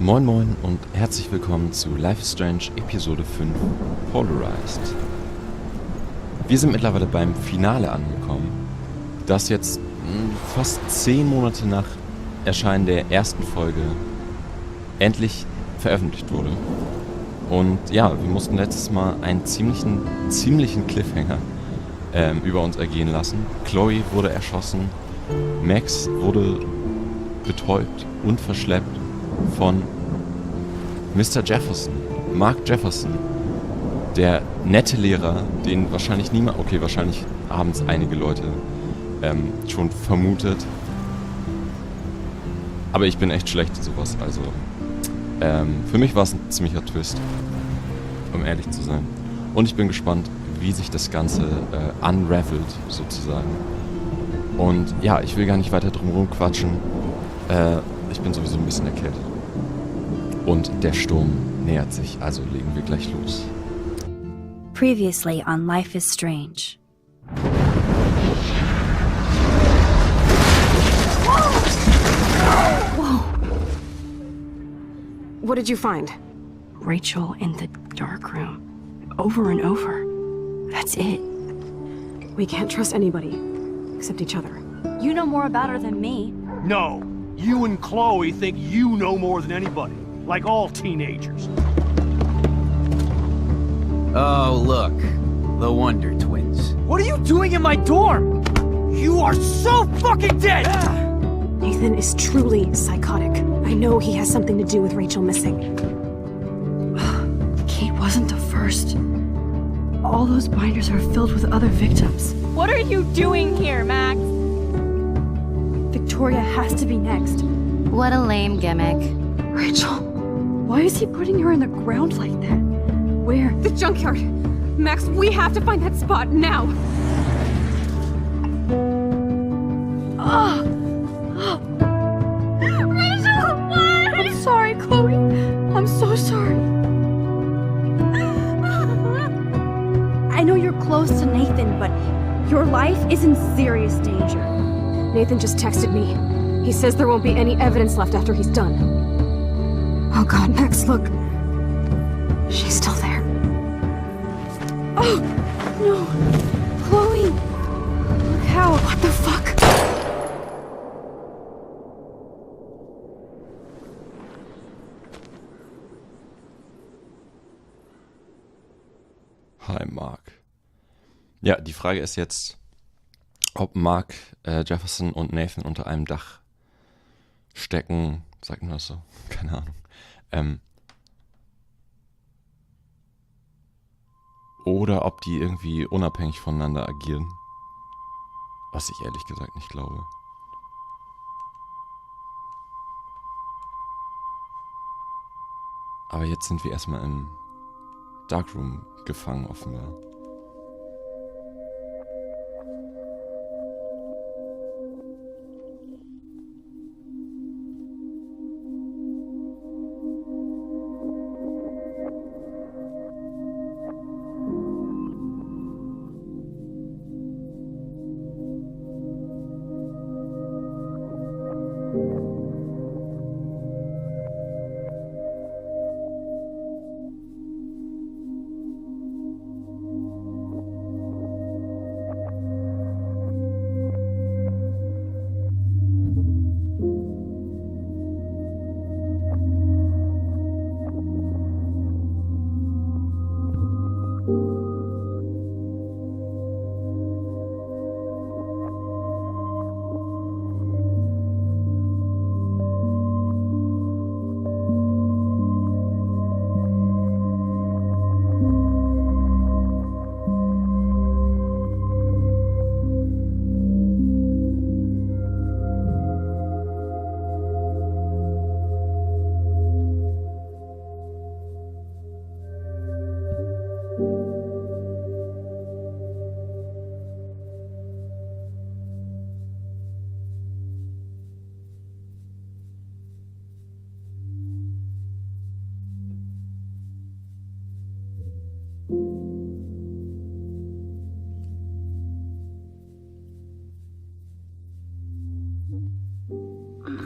Moin Moin und herzlich willkommen zu Life is Strange Episode 5 Polarized. Wir sind mittlerweile beim Finale angekommen, das jetzt fast 10 Monate nach Erscheinen der ersten Folge endlich veröffentlicht wurde. Und ja, wir mussten letztes Mal einen ziemlichen Cliffhanger über uns ergehen lassen. Chloe wurde erschossen, Max wurde betäubt und verschleppt von Mr. Jefferson, Mark Jefferson, der nette Lehrer, den wahrscheinlich niemand, okay, wahrscheinlich haben es einige Leute schon vermutet, aber ich bin echt schlecht in sowas, also für mich war es ein ziemlicher Twist, um ehrlich zu sein. Und ich bin gespannt, wie sich das Ganze unravelt, sozusagen. Und ja, ich will gar nicht weiter drum rumquatschen. Ich bin sowieso ein bisschen erkältet. Und der Sturm nähert sich, also legen wir gleich los. Previously on Life is Strange. Whoa! What did you find? Rachel in the dark room. Over and over. That's it. We can't trust anybody, except each other. You know more about her than me. No, you and Chloe think you know more than anybody, like all teenagers. Oh, look. The Wonder Twins. What are you doing in my dorm? You are so fucking dead! Nathan is truly psychotic. I know he has something to do with Rachel missing. Kate wasn't the first. All those binders are filled with other victims. What are you doing here, Max? Victoria has to be next. What a lame gimmick. Rachel, why is he putting her in the ground like that? Where? The junkyard! Max, we have to find that spot now! Rachel, what? I'm sorry, Chloe. I'm so sorry. I know you're close to Nathan, but your life is in serious danger. Nathan just texted me. He says there won't be any evidence left after he's done. Oh god, Max, look. She's still there. Oh, no. Chloe. Look how. What the fuck? Hi Mark. Ja, die Frage ist jetzt, ob Mark Jefferson und Nathan unter einem Dach stecken, sagt man das so? Keine Ahnung. Oder ob die irgendwie unabhängig voneinander agieren. Was ich ehrlich gesagt nicht glaube. Aber jetzt sind wir erstmal im Darkroom gefangen, offenbar.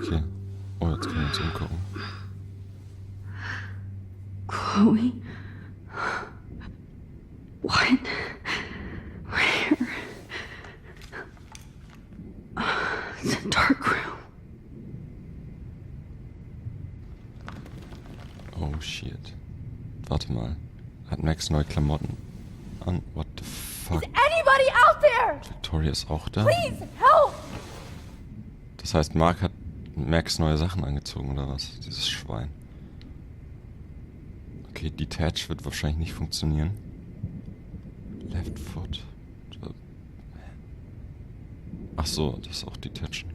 Okay. Oh, jetzt können wir uns umgucken. Chloe? What? Where? It's a dark room. Oh shit. Warte mal. Hat Max neue Klamotten an? What the fuck? Anybody out there? Victoria ist auch da? Please, help! Das heißt, Mark hat Max neue Sachen angezogen, oder was? Dieses Schwein. Okay, Detach wird wahrscheinlich nicht funktionieren. Left Foot. Ach so, das ist auch Detachen.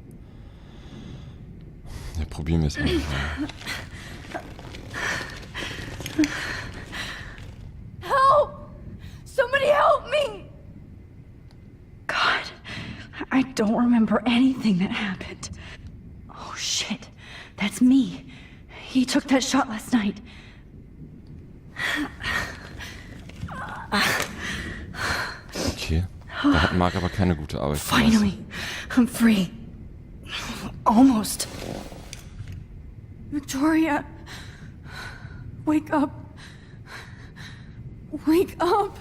Ja, probieren wir es einfach mal. Help! Somebody help me! God, I don't remember anything that happened. Oh shit, that's me. He took that shot last night. Okay, da hat Mark aber keine gute Arbeit geleistet. Finally, I'm free. Almost. Victoria, wake up. Wake up.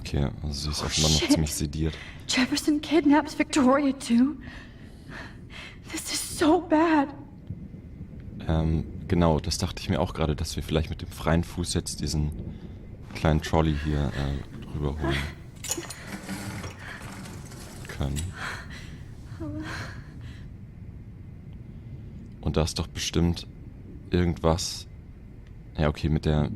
Okay, also sie ist offenbar noch ziemlich sediert. Jefferson kidnaps Victoria too. This is so bad. Genau, das dachte ich mir auch gerade, dass wir vielleicht mit dem freien Fuß jetzt diesen kleinen Trolley hier rüberholen können. Und da ist doch bestimmt irgendwas. Ja, okay, mit der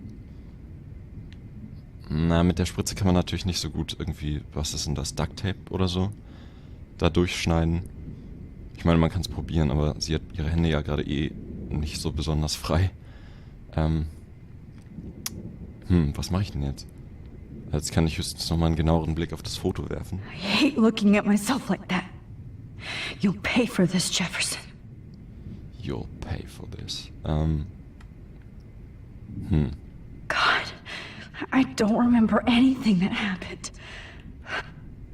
Spritze kann man natürlich nicht so gut irgendwie, was ist denn das, Duct Tape oder so, da durchschneiden. Ich meine, man kann es probieren, aber sie hat ihre Hände ja gerade nicht so besonders frei. Was mache ich denn jetzt? Jetzt kann ich höchstens nochmal einen genaueren Blick auf das Foto werfen. I hate looking at myself like that. You'll pay for this, Jefferson. You'll pay for this. God, I don't remember anything that happened.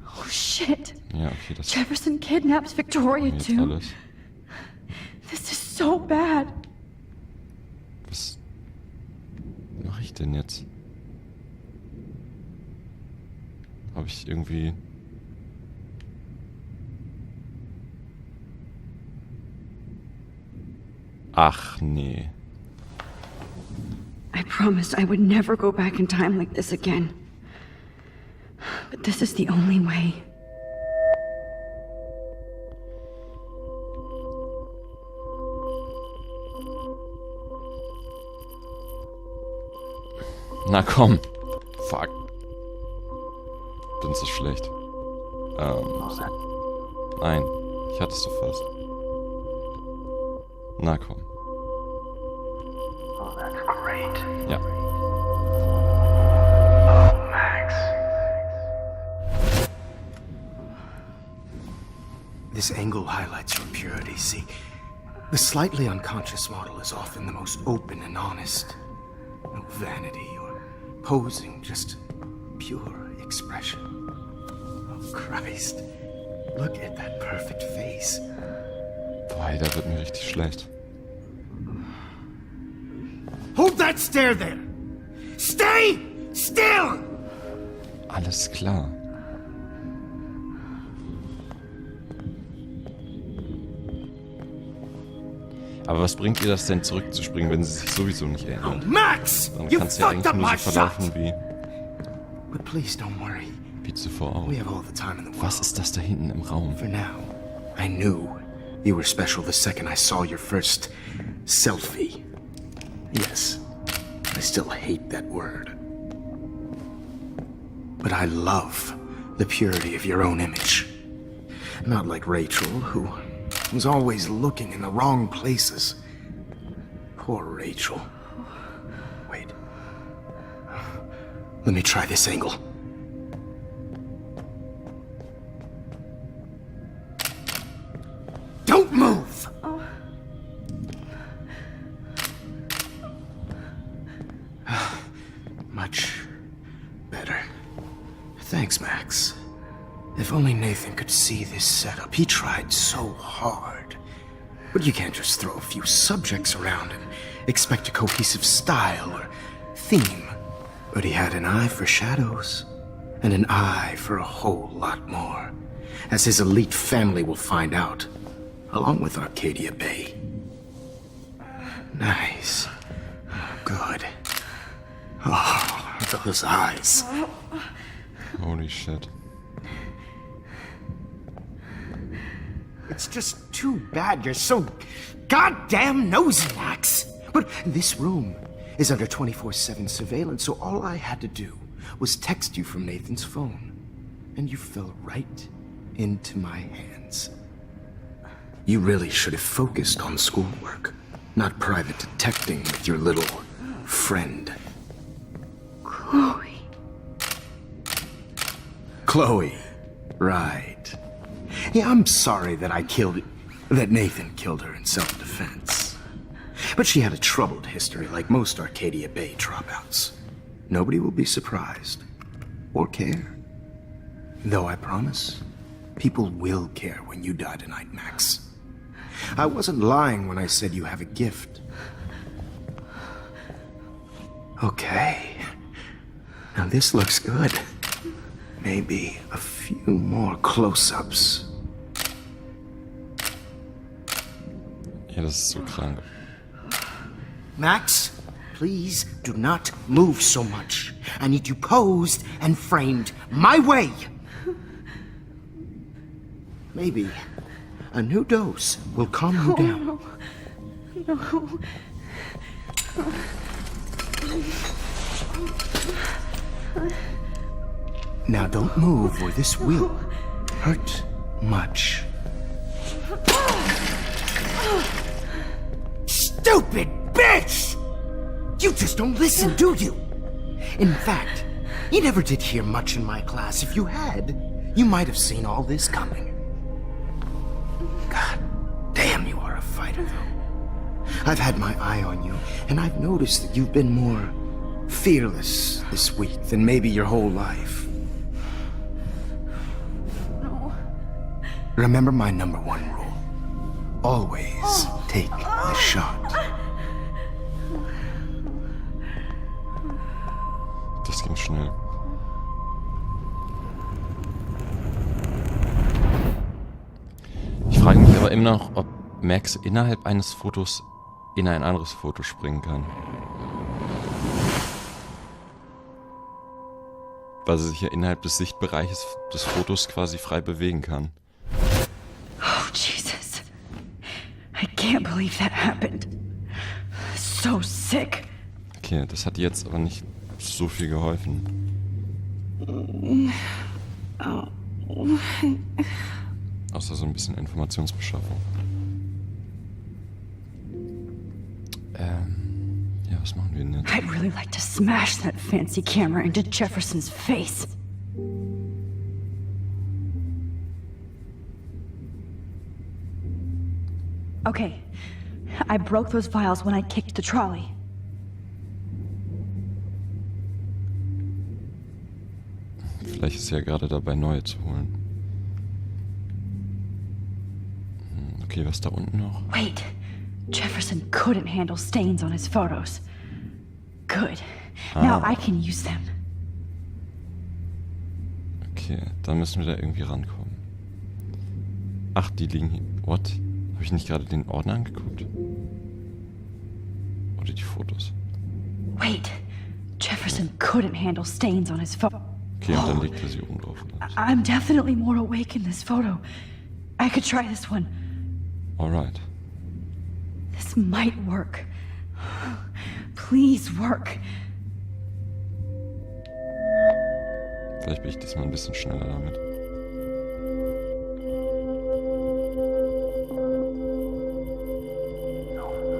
Oh shit. Ja, okay, das Jefferson kidnaps Victoria jetzt too. alles. This is so bad. Was mache ich denn jetzt? Habe ich irgendwie... Ach, nee. I promised I would never go back in time like this again. But this is the only way. Na komm. Fuck. Bin so schlecht. Nein. Ich hatte es so fast. Na komm. Oh, that's great. Ja. Oh, Max. This angle highlights your purity. See, the slightly unconscious model is often the most open and honest. No vanity or posing, just pure expression. Oh, Christ. Look at that perfect face. Boah, da wird mir richtig schlecht. Hold that stare there! Stay still! Alles klar. Aber was bringt ihr das denn zurückzuspringen, wenn sie sich sowieso nicht Oh, erinnert? Max! Dann You kann es ja fucked eigentlich up nur my so shot! verlaufen But please don't worry. wie zuvor auch. We have all the time in the world. Was ist das da hinten im Raum? For now, I knew you were special the second I saw your first selfie. Yes, I still hate that word. But I love the purity of your own image. Not like Rachel, who was always looking in the wrong places. Poor Rachel. Wait. Let me try this angle. Don't move! Much better. Thanks, Max. If only Nathan could see this setup. He tried so hard. But you can't just throw a few subjects around and expect a cohesive style or theme. But he had an eye for shadows, and an eye for a whole lot more, as his elite family will find out, along with Arcadia Bay. Nice. Good. Oh, those eyes. Holy shit. It's just too bad you're so goddamn nosy, Max. But this room is under 24/7 surveillance, so all I had to do was text you from Nathan's phone. And you fell right into my hands. You really should have focused on schoolwork, not private detecting with your little friend. Chloe. Chloe. Right. Yeah, I'm sorry that Nathan killed her in self-defense. But she had a troubled history like most Arcadia Bay dropouts. Nobody will be surprised. Or care. Though I promise, people will care when you die tonight, Max. I wasn't lying when I said you have a gift. Okay. Now this looks good. Maybe a few more close-ups. Ja, das ist so krank. Max, please do not move so much. I need you posed and framed my way. Maybe a new dose will calm you down. No. Now don't move or this will hurt much. Stupid bitch! You just don't listen, do you? In fact, you never did hear much in my class. If you had, you might have seen all this coming. God damn, you are a fighter, though. I've had my eye on you, and I've noticed that you've been more fearless this week than maybe your whole life. No. Remember my #1 rule. Always take the shot. Das ging schnell. Ich frage mich aber immer noch, ob Max innerhalb eines Fotos in ein anderes Foto springen kann. Weil sie sich ja innerhalb des Sichtbereiches des Fotos quasi frei bewegen kann. Oh, Jesus. I can't believe that happened. So sick. Okay, das hat jetzt aber nicht so viel geholfen. Außer so ein bisschen Informationsbeschaffung. Ja, was machen wir denn jetzt? I'd really like to smash that fancy camera into Jefferson's face. Okay, I broke those files when I kicked the trolley. Vielleicht ist sie ja gerade dabei, neue zu holen. Okay, was da unten noch? Wait, Jefferson couldn't handle stains on his photos. Good. Now I can use them. Okay, dann müssen wir da irgendwie rankommen. Ach, die liegen hier. What? Habe ich nicht gerade den Ordner angeguckt? Oder die Fotos? Wait, Jefferson couldn't handle stains on his photo. Okay, und dann legt er sie oben drauf. I'm definitely more awake in this photo. I could try this one. Alright. This might work. Please work. Vielleicht bin ich diesmal ein bisschen schneller damit.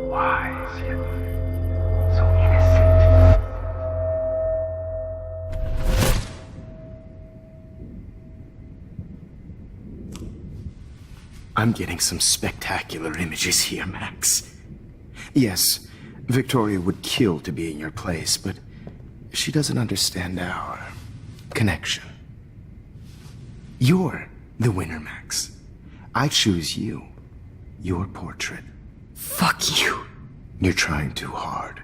Wise yet so innocent. I'm getting some spectacular images here, Max. Yes, Victoria would kill to be in your place, but she doesn't understand our connection. You're the winner, Max. I choose you. your portrait. Fuck you. You're trying too hard.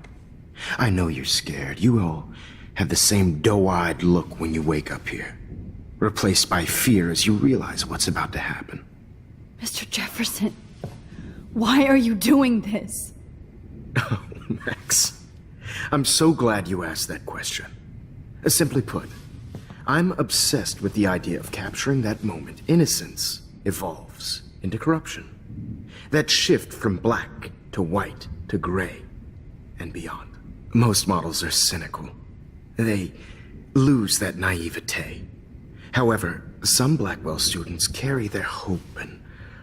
I know you're scared. You all have the same doe-eyed look when you wake up here, replaced by fear as you realize what's about to happen. Mr. Jefferson, why are you doing this? Oh, Max. I'm so glad you asked that question. Simply put, I'm obsessed with the idea of capturing that moment innocence evolves into corruption. That shift from black to white to gray and beyond. Most models are cynical. They lose that naivete. However, some Blackwell students carry their hope and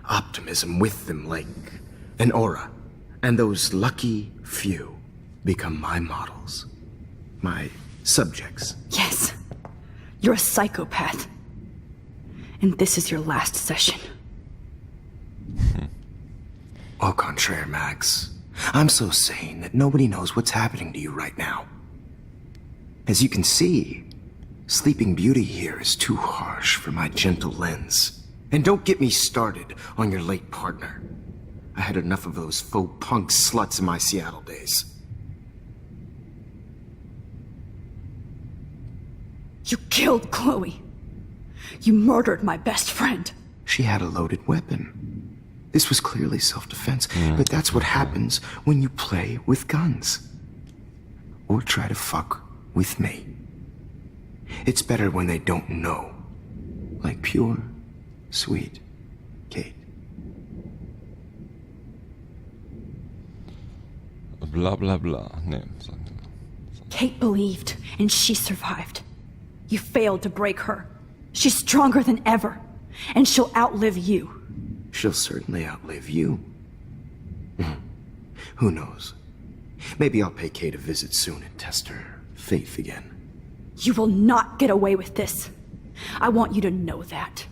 optimism with them like an aura. And those lucky few become my models. My subjects. Yes. You're a psychopath. And this is your last session. Au contraire, Max. I'm so sane that nobody knows what's happening to you right now. As you can see, Sleeping Beauty here is too harsh for my gentle lens. And don't get me started on your late partner. I had enough of those faux punk sluts in my Seattle days. You killed Chloe. You murdered my best friend. She had a loaded weapon. This was clearly self-defense, but that's what happens when you play with guns. Or try to fuck with me. It's better when they don't know. Like pure, sweet Kate. Bla bla bla. Nee. Kate believed, and she survived. You failed to break her. She's stronger than ever, and she'll outlive you. She'll certainly outlive you. Who knows? Maybe I'll pay Kate a visit soon and test her faith again. You will not get away with this. I want you to know that.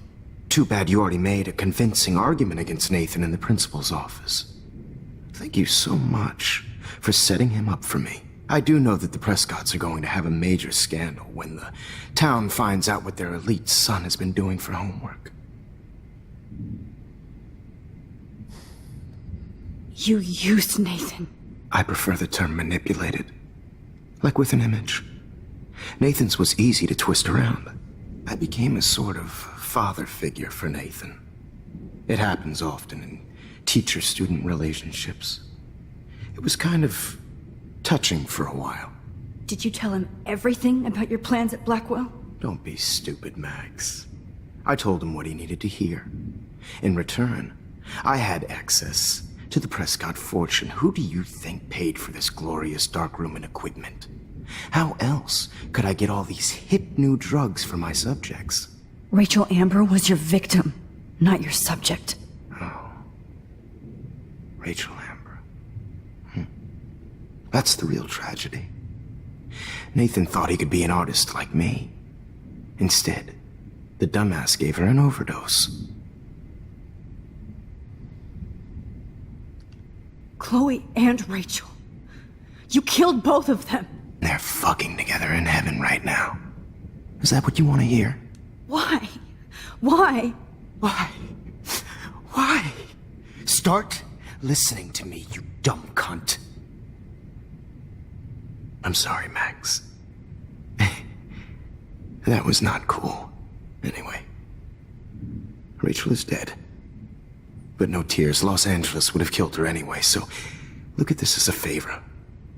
Too bad you already made a convincing argument against Nathan in the principal's office. Thank you so much for setting him up for me. I do know that the Prescotts are going to have a major scandal when the town finds out what their elite son has been doing for homework. You used Nathan. I prefer the term manipulated. Like with an image. Nathan's was easy to twist around. I became a sort of father figure for Nathan. It happens often in teacher-student relationships. It was kind of touching for a while. Did you tell him everything about your plans at Blackwell? Don't be stupid, Max. I told him what he needed to hear. In return, I had access to the Prescott fortune. Who do you think paid for this glorious darkroom and equipment? How else could I get all these hip new drugs for my subjects? Rachel Amber was your victim, not your subject. Oh. Rachel Amber. That's the real tragedy. Nathan thought he could be an artist like me. Instead, the dumbass gave her an overdose. Chloe and Rachel. You killed both of them. They're fucking together in heaven right now. Is that what you want to hear? Why? Why? Why? Why? Start listening to me, you dumb cunt. I'm sorry, Max. That was not cool. Anyway, Rachel is dead. But no tears. Los Angeles would have killed her anyway, so look at this as a favor.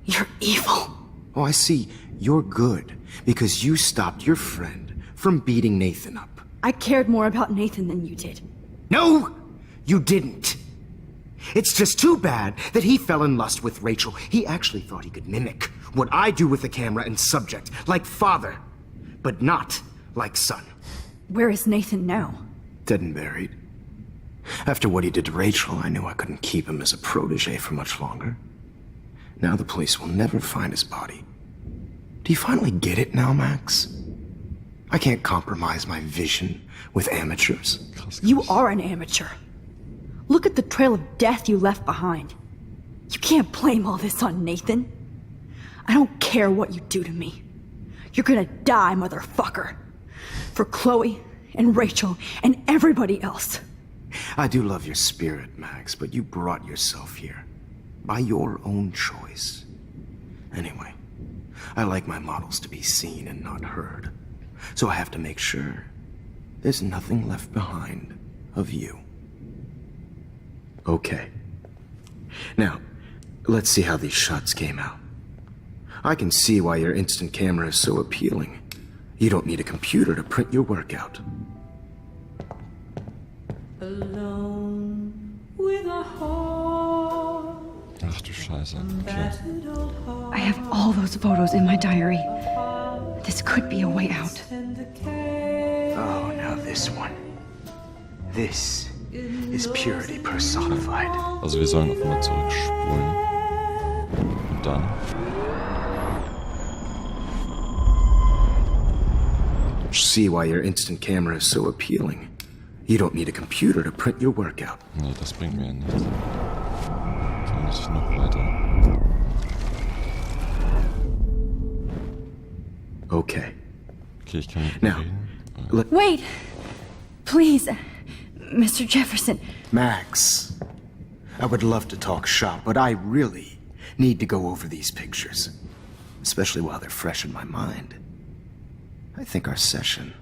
You're evil. Oh, I see. You're good because you stopped your friend from beating Nathan up. I cared more about Nathan than you did. No, you didn't. It's just too bad that he fell in lust with Rachel. He actually thought he could mimic what I do with the camera and subject, like father, but not like son. Where is Nathan now? Dead and buried. After what he did to Rachel, I knew I couldn't keep him as a protege for much longer. Now the police will never find his body. Do you finally get it now, Max? I can't compromise my vision with amateurs. You are an amateur. Look at the trail of death you left behind. You can't blame all this on Nathan. I don't care what you do to me. You're gonna die, motherfucker. For Chloe and Rachel and everybody else. I do love your spirit, Max, but you brought yourself here. By your own choice. Anyway, I like my models to be seen and not heard. So I have to make sure there's nothing left behind of you. Okay. Now, let's see how these shots came out. I can see why your instant camera is so appealing. You don't need a computer to print your work out. Ach du Scheiße. Okay. I have all those photos in my diary. This could be a way out. Oh, now this one. This is purity personified. Also wir sollen auch immer zurückspulen. Und dann... See why your instant camera is so appealing. You don't need a computer to print your work out. Nee, das bringt mir ja nichts. Dann muss ich noch weiter. Okay. Okay, ich kann mit ihm Now, reden. Wait! Please, Mr. Jefferson. Max, I would love to talk shop, but I really need to go over these pictures. Especially while they're fresh in my mind. I think our session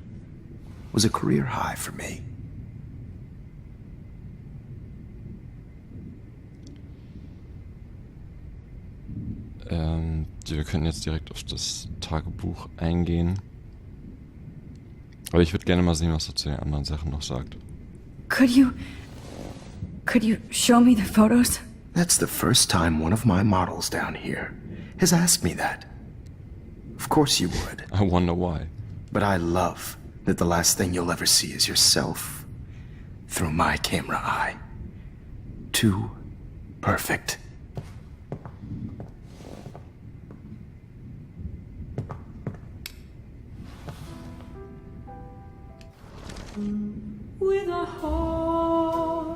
was a career high for me. Wir können jetzt direkt auf das Tagebuch eingehen. Aber ich würde gerne mal sehen, was er zu den anderen Sachen noch sagt. Could you show me the photos? That's the first time one of my models down here has asked me that. Of course you would. I wonder why. But I love that the last thing you'll ever see is yourself through my camera eye. Too perfect.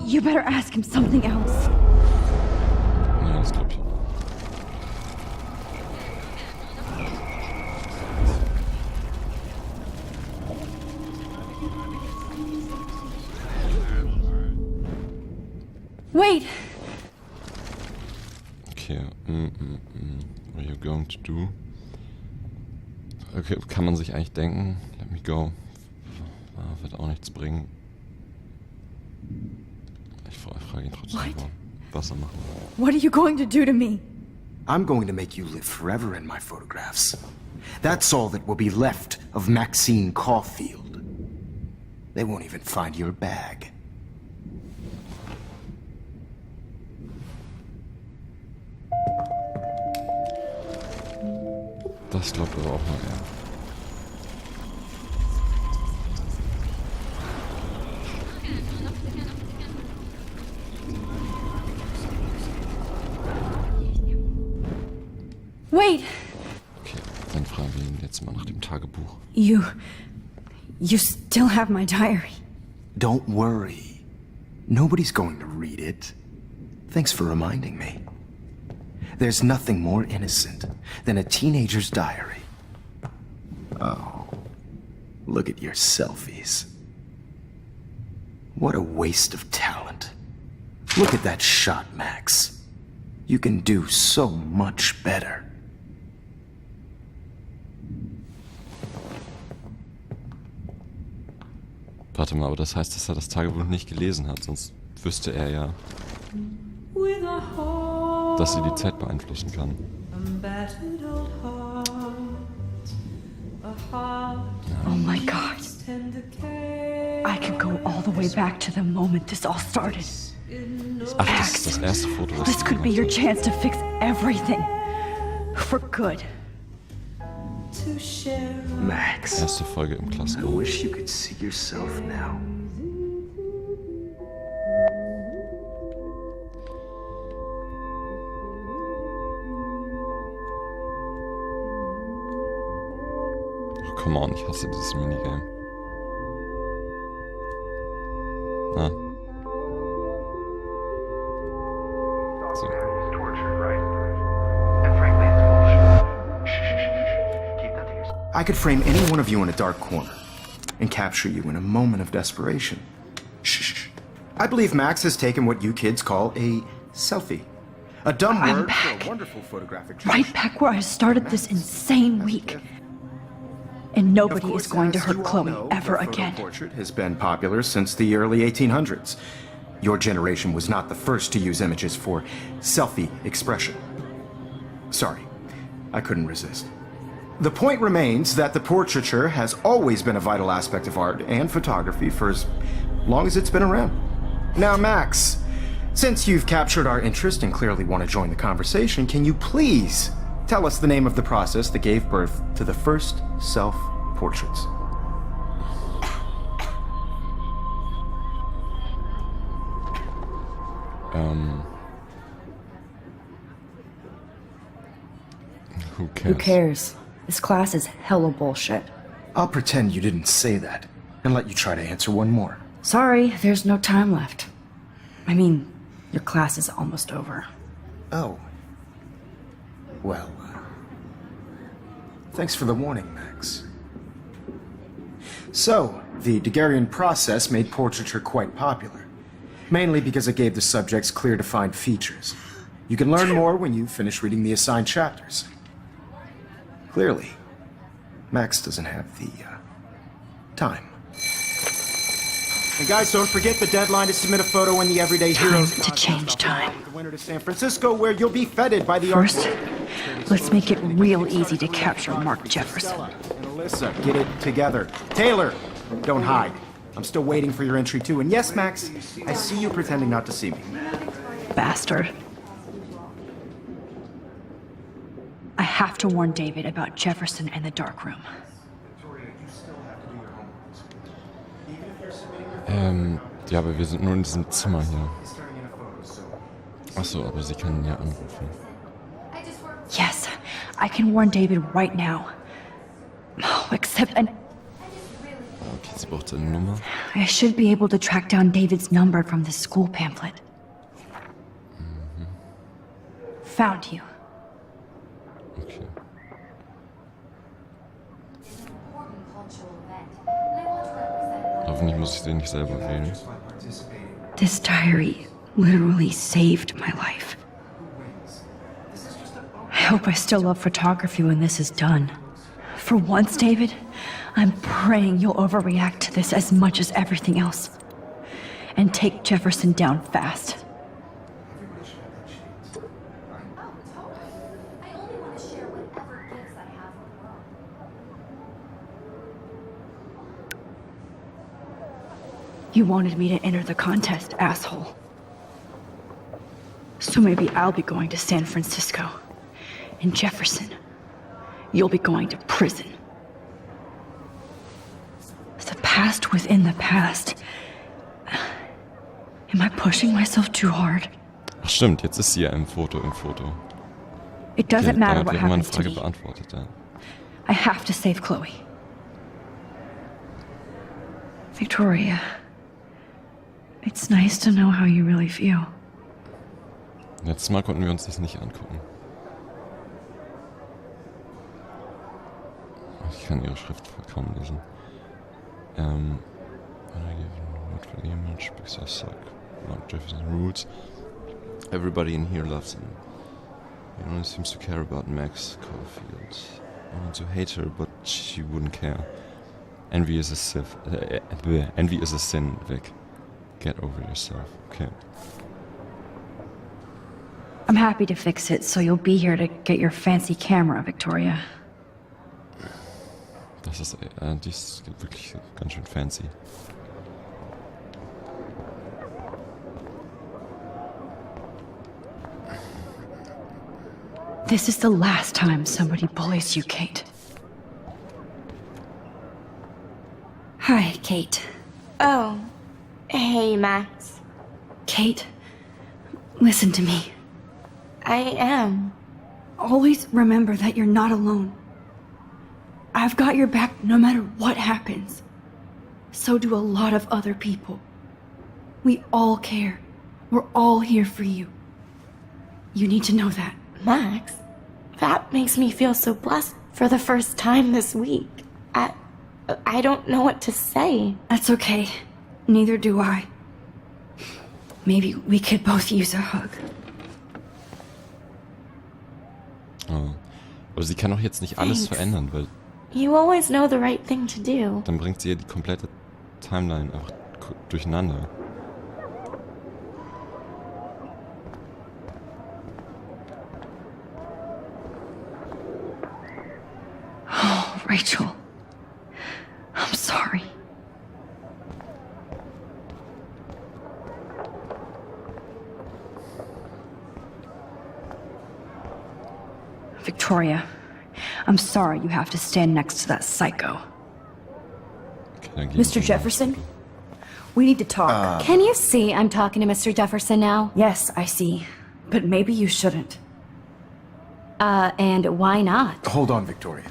You better ask him something else. Ja, das glaube ich. Wait! Okay, what are you going to do? Okay, kann man sich eigentlich denken? Let me go. Wird auch nichts bringen. Ich frage ihn trotzdem, was er machen will. What are you going to do to me? I'm going to make you live forever in my photographs. That's all that will be left of Maxine Caulfield. They won't even find your bag. Das glaubt aber auch nur er. Wait! Okay, dann fragen wir ihn jetzt mal nach dem Tagebuch. You still have my diary. Don't worry. Nobody's going to read it. Thanks for reminding me. There's nothing more innocent than a teenager's diary. Oh, look at your selfies. What a waste of talent. Look at that shot, Max. You can do so much better. Warte mal, aber das heißt, dass er das Tagebuch nicht gelesen hat, sonst wüsste er ja, dass sie die Zeit beeinflussen kann. Oh my god. I can go all the way back to the moment this all started. Ach, das ist das erste Foto, das This could be your chance to fix everything. For good. Max, erste Folge im I Klassenraum. wish you could see yourself now. Oh, come on, ich hasse dieses Minigame. Ah. So. I could frame any one of you in a dark corner and capture you in a moment of desperation. Shh. I believe Max has taken what you kids call a selfie. A dumb I'm word back. for a wonderful photographic Right back where I started this insane week. And nobody is going to hurt Chloe ever again. The portrait has been popular since the early 1800s. Your generation was not the first to use images for selfie expression. Sorry, I couldn't resist. The point remains that the portraiture has always been a vital aspect of art and photography for as long as it's been around. Now, Max, since you've captured our interest and clearly want to join the conversation, can you please tell us the name of the process that gave birth to the first self-portraits? Who cares? Who cares? This class is hella bullshit. I'll pretend you didn't say that and let you try to answer one more. Sorry, there's no time left. I mean, your class is almost over. Oh. Well, thanks for the warning, Max. So, the Daguerrean process made portraiture quite popular, mainly because it gave the subjects clear defined features. You can learn more when you finish reading the assigned chapters. Clearly, Max doesn't have the time. And guys, don't forget the deadline to submit a photo in the Everyday Heroes Time to change time. The winter to San Francisco, where you'll be feted by the First, let's make it real easy to capture Mark Jefferson. And Alyssa, get it together. Taylor, don't hide. I'm still waiting for your entry too. And yes, Max, I see you pretending not to see me. Bastard. I have to warn David about Jefferson and the dark room. Ja, aber wir sind nur in diesem Zimmer hier. Achso, aber sie kann ja anrufen. Yes, I can warn David right now. Oh, except Okay, sie braucht seine Nummer. I should be able to track down David's number from the school pamphlet. Found you. Okay. Hoffentlich muss ich den nicht selber wählen. This diary literally saved my life. I hope I still love photography when this is done. For once, David, I'm praying you'll overreact to this as much as everything else. And take Jefferson down fast. You wanted me to enter the contest, asshole. So maybe I'll be going to San Francisco. And Jefferson, you'll be going to prison. The past within the past. Am I pushing myself too hard? Ach stimmt, jetzt ist sie ja im Foto. It doesn't matter Damit what wäre meine happens to Frage me. beantwortet, ja. I have to save Chloe. Victoria, it's nice to know how you really feel. Letztes Mal konnten wir uns das nicht angucken. Ich kann ihre Schrift kaum lesen. I give not really much because I suck. Not Jefferson rules. Everybody in here loves him. He only seems to care about Max Caulfield. I want to hate her, but she wouldn't care. Envy is a envy is a sin, Vic. Get over yourself, okay? I'm happy to fix it, so you'll be here to get your fancy camera, Victoria. Das ist, die ist wirklich ganz schön fancy. This is the last time somebody bullies you, Kate. Hi, Kate. Oh. Hey, Max. Kate, listen to me. I am. Always remember that you're not alone. I've got your back no matter what happens. So do a lot of other people. We all care. We're all here for you. You need to know that. Max, that makes me feel so blessed for the first time this week. I don't know what to say. That's okay. Neither do I. Maybe we could both use a hug. Oh. Aber sie kann doch jetzt nicht alles Thanks. verändern, weil You always know the right thing to do. dann bringt sie ja die komplette Timeline einfach durcheinander. Oh, Rachel. I'm sorry. Victoria, I'm sorry you have to stand next to that psycho. Okay, dann gehen Mr. wir Jefferson, we need to talk. Can you see I'm talking to Mr. Jefferson now? Yes, I see. But maybe you shouldn't. And why not? Hold on, Victoria.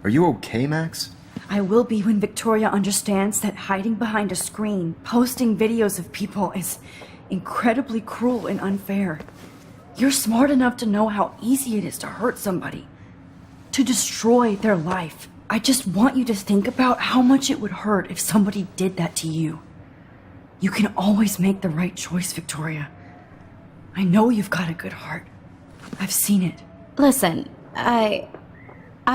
Are you okay, Max? I will be when Victoria understands that hiding behind a screen, posting videos of people is incredibly cruel and unfair. You're smart enough to know how easy it is to hurt somebody, to destroy their life. I just want you to think about how much it would hurt if somebody did that to you. You can always make the right choice, Victoria. I know you've got a good heart. I've seen it. Listen, I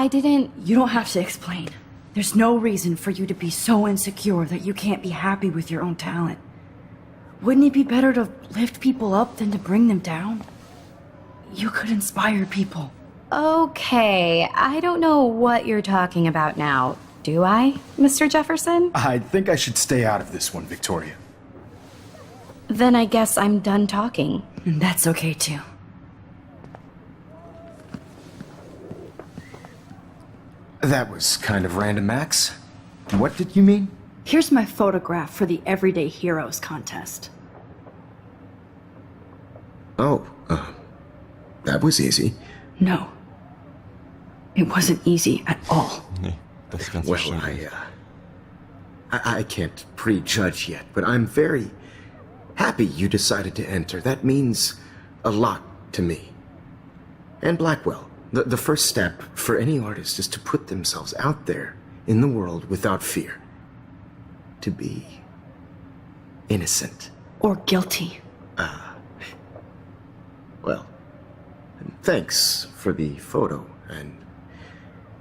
didn't... You don't have to explain. There's no reason for you to be so insecure that you can't be happy with your own talent. Wouldn't it be better to lift people up than to bring them down? You could inspire people. Okay, I don't know what you're talking about now. Do I, Mr. Jefferson? I think I should stay out of this one, Victoria. Then I guess I'm done talking. And that's okay too. That was kind of random, Max. What did you mean? Here's my photograph for the Everyday Heroes contest. Oh, that was easy. No. It wasn't easy at all. Nee, das ist ganz so Well, schön. I can't prejudge yet, but I'm very happy you decided to enter. That means a lot to me. And Blackwell. The first step for any artist is to put themselves out there in the world without fear. To be innocent. Or guilty. Well, thanks for the photo, and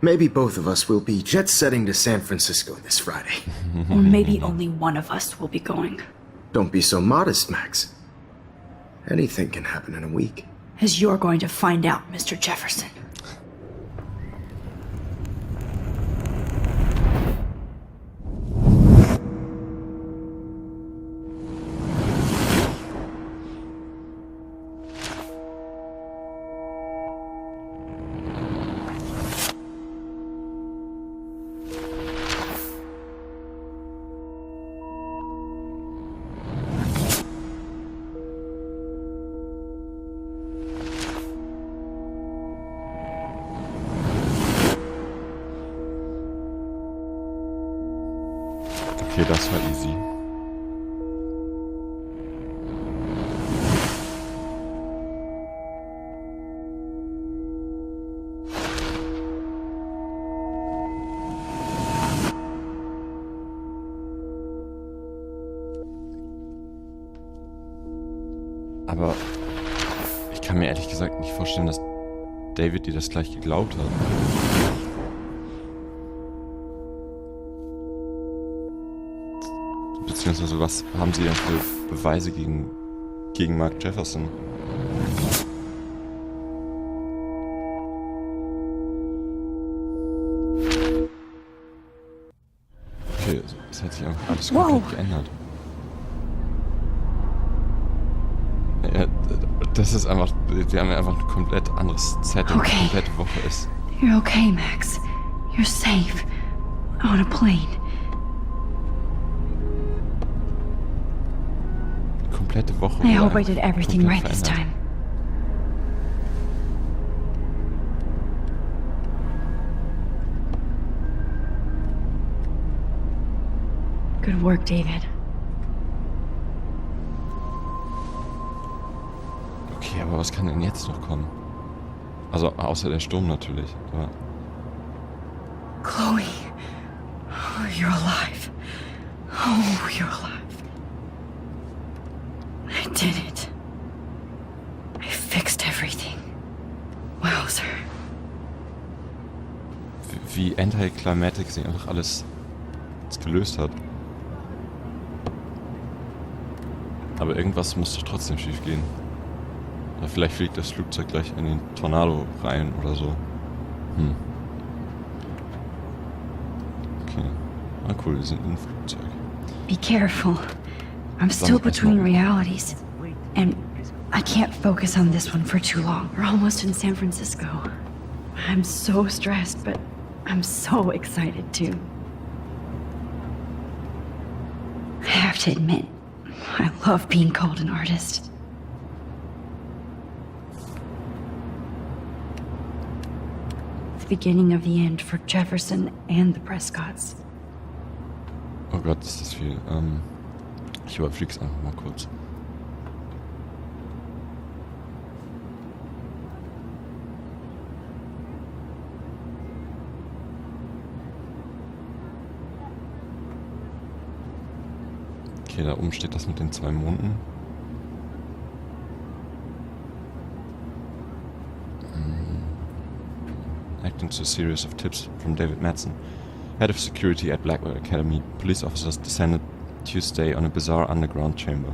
maybe both of us will be jet-setting to San Francisco this Friday. Or maybe only one of us will be going. Don't be so modest, Max. Anything can happen in a week. As you're going to find out, Mr. Jefferson. Okay, das war easy. Aber ich kann mir ehrlich gesagt nicht vorstellen, dass David dir das gleich geglaubt hat. Beziehungsweise was haben sie denn für Beweise gegen Mark Jefferson? Okay, es hat sich einfach alles komplett geändert. Ja, das ist einfach, wir haben ja einfach ein komplett anderes Setting, Okay. eine komplette Woche ist. You're okay, Max. You're safe. On a plane. Komplette Woche. I wurde hope I did everything komplett right this verändert. time. Good work, David. Okay, aber was kann denn jetzt noch kommen? Also außer der Sturm natürlich. Aber Chloe. Oh, you're alive. Oh, you're alive. did it. I fixed everything. Wowzer. Wie anticlimactic sie einfach alles gelöst hat. Aber irgendwas muss doch trotzdem schief gehen. Oder vielleicht fliegt das Flugzeug gleich in den Tornado rein oder so. Okay. Ah cool, wir sind in einem Flugzeug. Be careful. I'm still between realities. And I can't focus on this one for too long. We're almost in San Francisco. I'm so stressed, but I'm so excited too. I have to admit, I love being called an artist. The beginning of the end for Jefferson and the Prescotts. Oh Gott, ist das viel. Ich überflieg's einfach mal kurz. Okay, da oben steht das mit den 2 Monden. Acting to a series of tips from David Madsen, head of security at Blackwell Academy, police officers descended Tuesday on a bizarre underground chamber,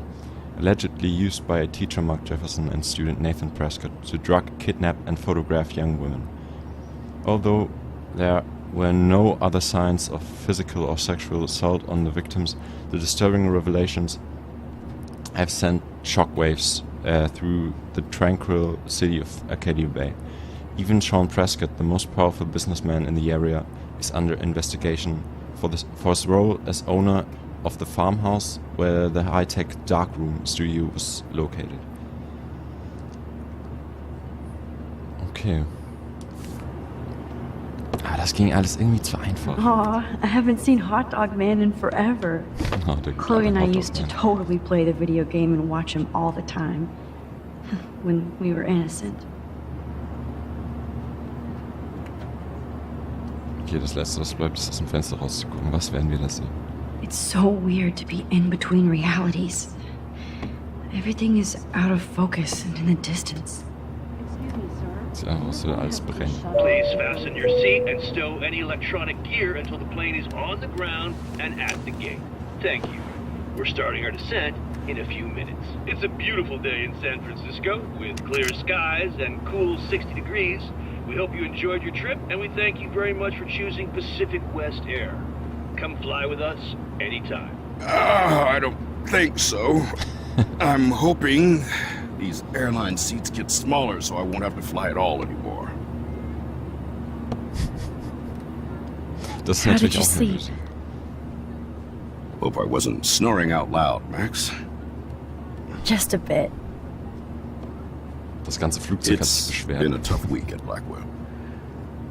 allegedly used by a teacher Mark Jefferson and student Nathan Prescott to drug, kidnap and photograph young women. Although there were no other signs of physical or sexual assault on the victims, the disturbing revelations have sent shockwaves through the tranquil city of Arcadia Bay. Even Sean Prescott, the most powerful businessman in the area, is under investigation for his role as owner of the farmhouse where the high-tech darkroom studio was located. Okay. Das ging alles irgendwie zu einfach. Aw, I haven't seen Hot Dog Man in forever. Chloe and I used to totally play the video game and watch him all the time. When we were innocent. Okay, das Letzte, was bleibt, ist aus dem Fenster rauszugucken. Was werden wir da sehen? It's so weird to be in between realities. Everything is out of focus and in the distance. Sieht einfach aus, als alles brennt. Please fasten your seat and stow any electronic gear until the plane is on the ground and at the gate. Thank you. We're starting our descent in a few minutes. It's a beautiful day in San Francisco with clear skies and cool 60 degrees. We hope you enjoyed your trip, and we thank you very much for choosing Pacific West Air. Come fly with us anytime. I don't think so. I'm hoping these airline seats get smaller so I won't have to fly at all anymore. Das ist How did natürlich you auch sleep? möglich. Hope I wasn't snoring out loud, Max. Just a bit. Das ganze Flugzeug hat sich It's been a beschwert. tough week at Blackwell.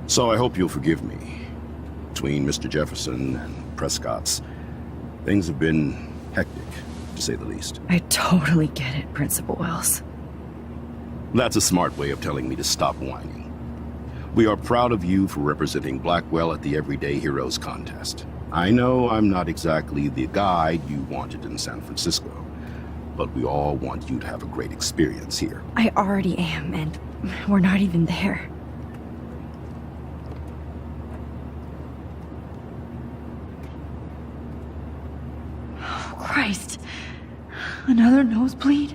So I hope you'll forgive me. Between Mr. Jefferson and Prescott's, things have been hectic, to say the least. I totally get it, Principal Wells. That's a smart way of telling me to stop whining. We are proud of you for representing Blackwell at the Everyday Heroes contest. I know I'm not exactly the guide you wanted in San Francisco, but we all want you to have a great experience here. I already am, and we're not even there. Oh, Christ. Another nosebleed?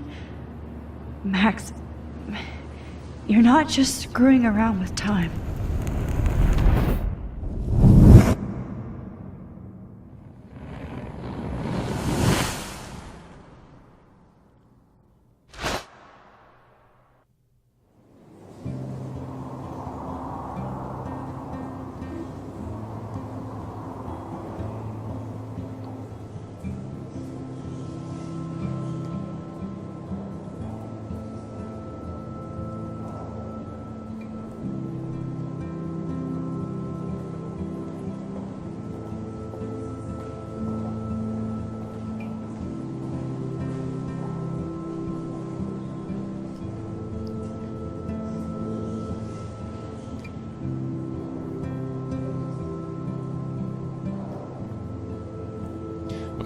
Max, you're not just screwing around with time.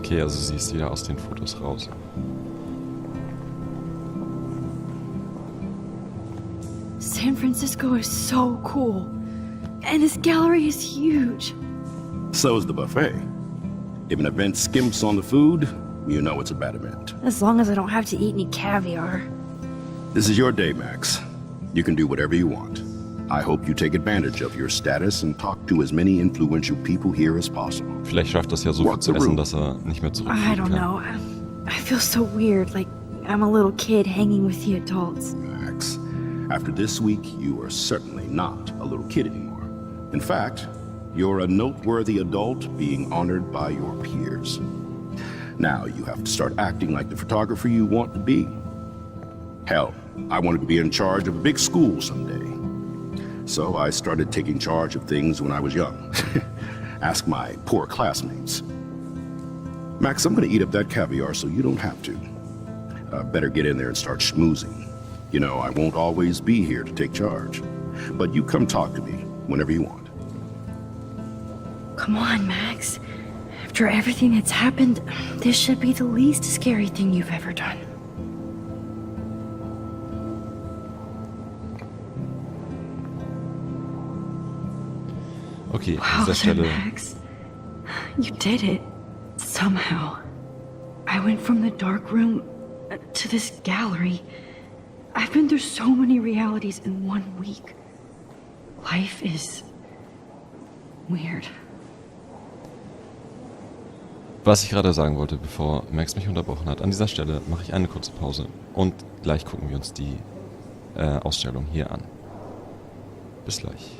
Okay, also sie ist wieder aus den Fotos raus. San Francisco is so cool. And this gallery is huge. So is the buffet. If an event skimps on the food, you know it's a bad event. As long as I don't have to eat any caviar. This is your day, Max. You can do whatever you want. I hope you take advantage of your status and talk to as many influential people here as possible. Vielleicht schafft das ja so viel zu essen, dass nicht mehr zurückfliegen I don't know. I feel so weird, like I'm a little kid hanging with the adults. Max, after this week, you are certainly not a little kid anymore. In fact, you're a noteworthy adult being honored by your peers. Now you have to start acting like the photographer you want to be. Hell, I wanted to be in charge of a big school someday. So I started taking charge of things when I was young. Ask my poor classmates. Max, I'm gonna eat up that caviar so you don't have to. Better get in there and start schmoozing. You know, I won't always be here to take charge. But you come talk to me whenever you want. Come on, Max. After everything that's happened, this should be the least scary thing you've ever done. Okay, wow, an dieser Stelle... Max. You did it. Somehow. I went from the dark room to this gallery. I've been through so many realities in 1 week. Life is... weird. Was ich gerade sagen wollte, bevor Max mich unterbrochen hat, an dieser Stelle mache ich eine kurze Pause und gleich gucken wir uns die Ausstellung hier an. Bis gleich.